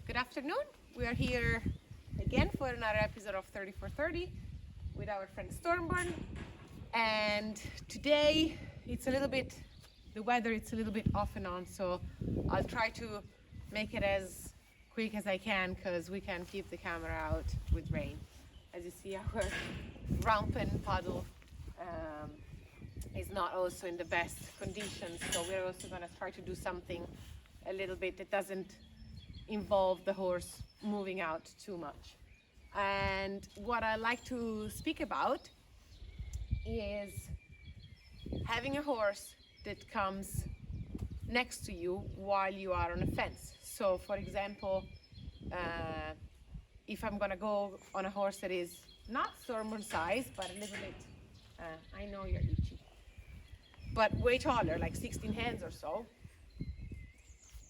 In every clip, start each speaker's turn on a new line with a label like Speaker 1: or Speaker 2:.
Speaker 1: Good afternoon. We are here again for another episode of 3430 with our friend Stormborn. And today the weather it's a little bit off and on, so I'll try to make it as quick as I can because we can't keep the camera out with rain. As you see, our rampant puddle is not also in the best conditions, so we're also going to try to do something a little bit that doesn't involve the horse moving out too much. And what I like to speak about is having a horse that comes next to you while you are on a fence. So for example, if I'm gonna go on a horse that is not Stormborn size, but a little bit, I know you're itchy, but way taller, like 16 hands or so,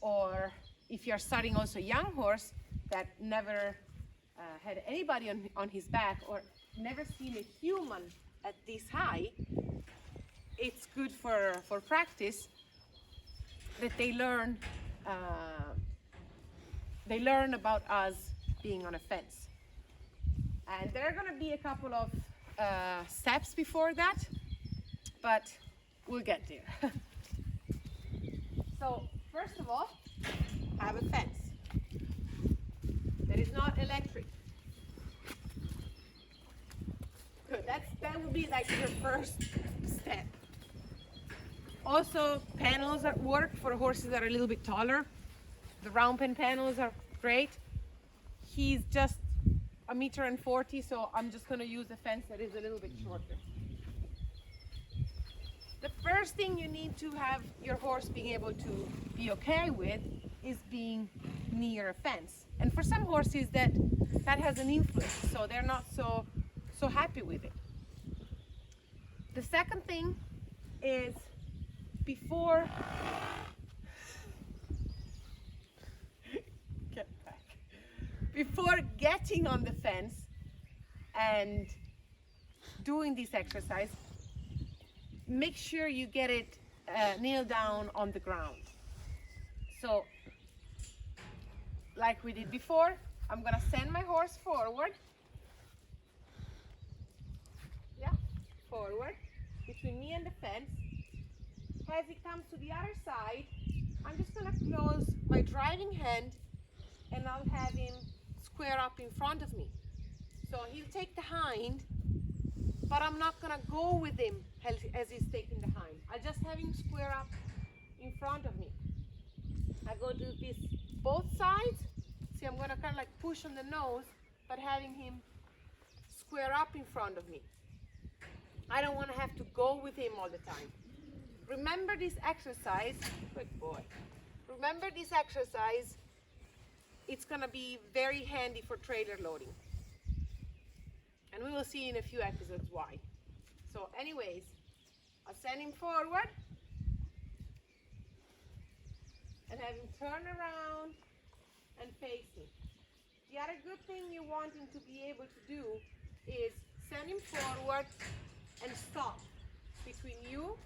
Speaker 1: or if you're starting also a young horse that never had anybody on his back or never seen a human at this high, it's good for practice that they learn about us being on a fence. And there are going to be a couple of steps before that, but we'll get there. So first of all, have a fence that is not electric. Good, that would be like your first step. Also, panels that work for horses that are a little bit taller. The round pen panels are great. He's just 1.40 meters, so I'm just going to use a fence that is a little bit shorter. The first thing you need to have your horse being able to be okay with is being near a fence. And for some horses that has an influence, so they're not so happy with it. The second thing is before getting on the fence and doing this exercise, make sure you get it kneel down on the ground. So like we did before, I'm gonna send my horse forward. Yeah, forward between me and the fence. As he comes to the other side, I'm just gonna close my driving hand and I'll have him square up in front of me. So he'll take the hind, but I'm not gonna go with him as he's taking the hind. I just have him square up in front of me. I go do this both sides. See, I'm gonna kind of like push on the nose, but having him square up in front of me. I don't wanna have to go with him all the time. Remember this exercise, good boy. Remember this exercise, it's gonna be very handy for trailer loading. And we will see in a few episodes why. So anyways, I'll send him forward and have him turn around and face me. The other good thing you want him to be able to do is send him forward and stop between you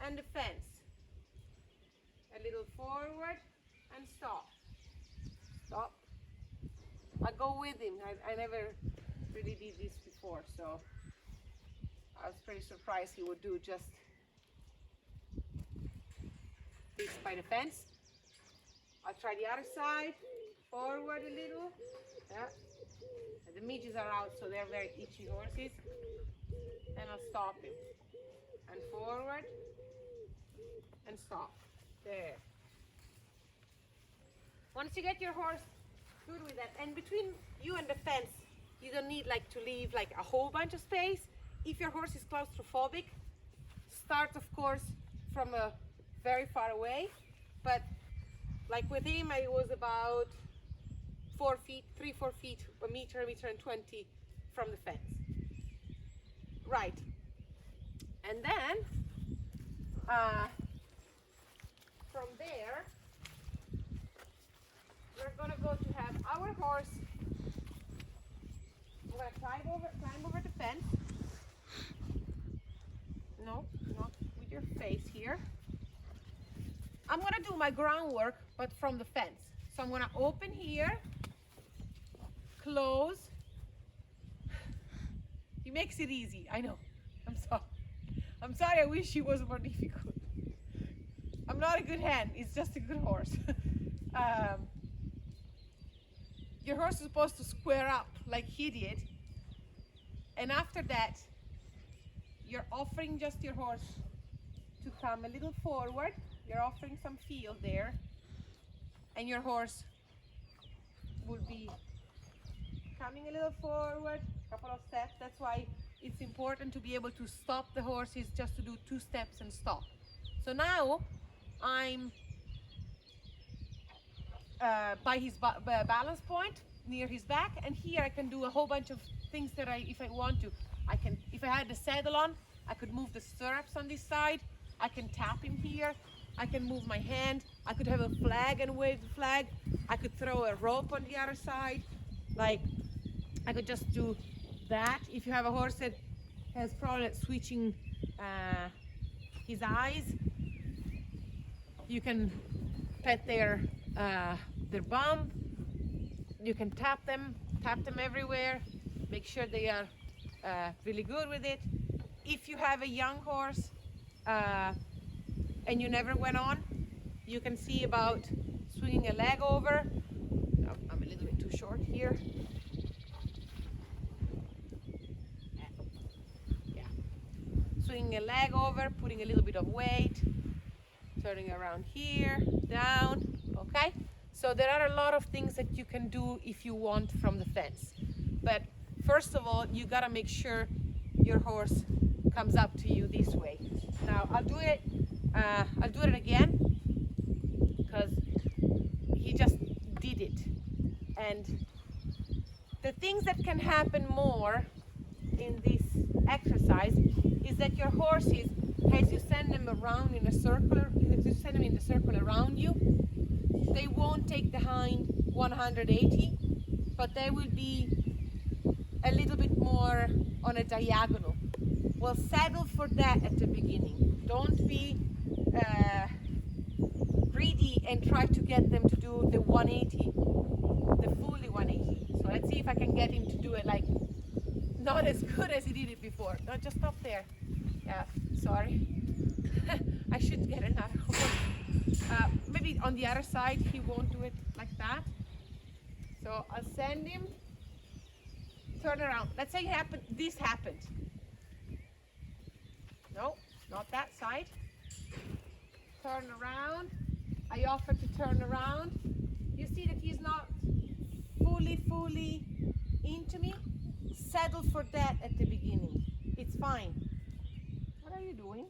Speaker 1: and the fence. A little forward and stop. Stop. I go with him. I never really did this before, so I was pretty surprised he would do just this by the fence. I'll try the other side. Forward a little. Yeah. And the midges are out, so they're very itchy horses. And I'll stop him. And forward. And stop. There. Once you get your horse good with that, and between you and the fence, you don't need like to leave like a whole bunch of space. If your horse is claustrophobic, start of course from a very far away, but like with him, I was about 4 feet, 3-4 feet, a meter and 20 from the fence. Right. And then from there, we're gonna go to have our horse. We're gonna climb over the fence. No, not with your face here. I'm gonna do my groundwork, but from the fence. So I'm gonna open here, close. He makes it easy, I know. I'm sorry. I'm sorry, I wish he was more difficult. I'm not a good hand, it's just a good horse. Your horse is supposed to square up like he did. And after that, you're offering just your horse to come a little forward. You're offering some feel there. And your horse will be coming a little forward, a couple of steps. That's why it's important to be able to stop the horses, just to do 2 steps and stop. So now I'm by his balance point near his back, and here I can do a whole bunch of things that if I want to. I can, if I had the saddle on, I could move the stirrups on this side. I can tap him here. I can move my hand. I could have a flag and wave the flag. I could throw a rope on the other side. Like, I could just do that. If you have a horse that has problem at switching his eyes, you can pet their bum. You can tap them everywhere. Make sure they are really good with it. If you have a young horse and you never went on, you can see about swinging a leg over. Oh, I'm a little bit too short here. Yeah. Swinging a leg over, putting a little bit of weight, turning around here, down, okay? So there are a lot of things that you can do if you want from the fence. But first of all, you gotta make sure your horse comes up to you this way. Now I'll do it again, because he just did it. And the things that can happen more in this exercise is that your horses, as you send them around in a circle, as you send them in the circle around you, they won't take the hind 180, but they will be a little bit more on a diagonal. Well, settle for that at the beginning. Don't be greedy and try to get them to do the 180, the fully 180. So let's see if I can get him to do it like not as good as he did it before. No, just stop there. Yeah, sorry. I should get another horse. Maybe on the other side he won't do it like that. So I'll send him, turn around. Let's say this happened. No, not that side. Turn around. I offer to turn around. You see that he's not fully into me. Settle for that at the beginning. It's fine. What are you doing?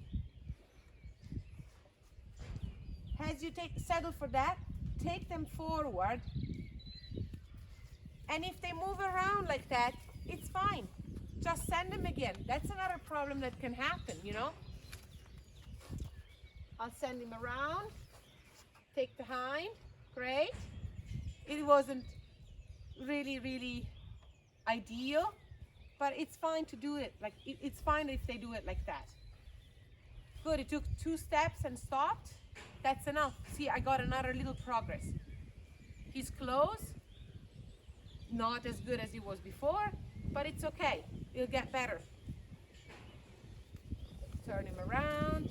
Speaker 1: As you settle for that, take them forward. And if they move around like that, it's fine. Just send them again. That's another problem that can happen, you know. I'll send him around. Take the hind. Great. It wasn't really ideal, but it's fine to do it. Like it's fine if they do it like that. Good. It took 2 steps and stopped. That's enough. See, I got another little progress. He's close. Not as good as he was before, but it's okay. It'll get better. Turn him around.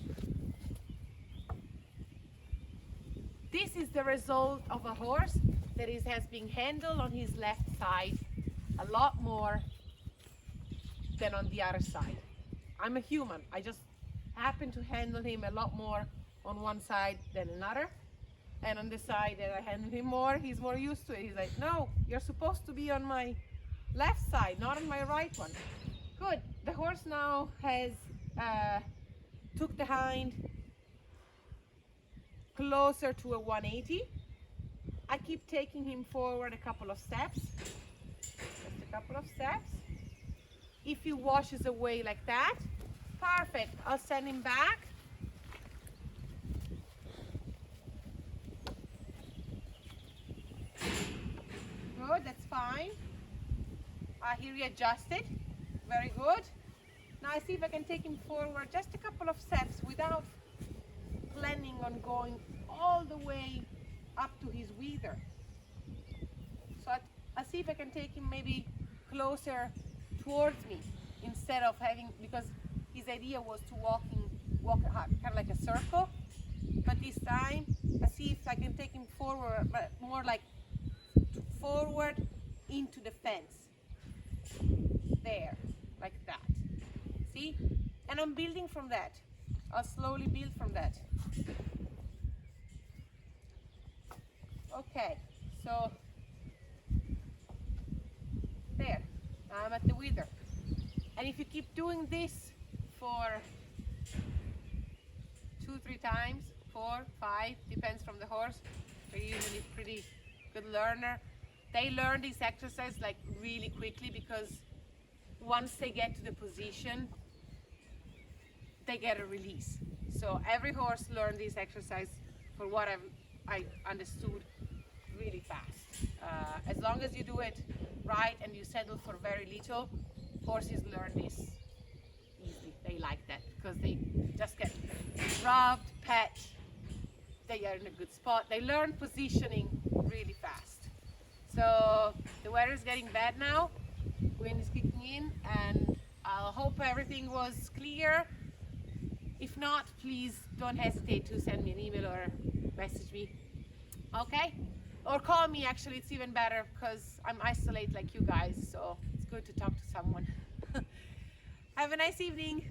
Speaker 1: This is the result of a horse that has been handled on his left side a lot more than on the other side. I'm a human. I just happen to handle him a lot more on one side than another. And on the side that I handle him more, he's more used to it. He's like, no, you're supposed to be on my left side, not on my right one. Good. The horse now has took the hind closer to a 180. I keep taking him forward a couple of steps. Just a couple of steps. If he washes away like that, perfect. I'll send him back. Good, that's fine. He readjusted. Very good. Now I see if I can take him forward just a couple of steps without planning on going all the way up to his wither. I'll see if I can take him maybe closer towards me instead of having, because his idea was to walk kind of like a circle, but this time I see if I can take him forward, but more like forward into the fence. There, like that. See? And I'm building from that. I'll slowly build from that. Okay, so there, I'm at the wither. And if you keep doing this for 2-3 times, 4, 5, depends from the horse. They're usually pretty good learner. They learn this exercise like really quickly, because once they get to the position, they get a release. So every horse learned this exercise, for what I understood, really fast. As long as you do it right and you settle for very little, horses learn this easily. They like that because they just get rubbed, pet, they are in a good spot. They learn positioning really fast. So the weather is getting bad now, wind is kicking in, and I hope everything was clear. If not, please don't hesitate to send me an email or message me, okay? Or call me, actually, it's even better, because I'm isolated like you guys, so it's good to talk to someone. Have a nice evening.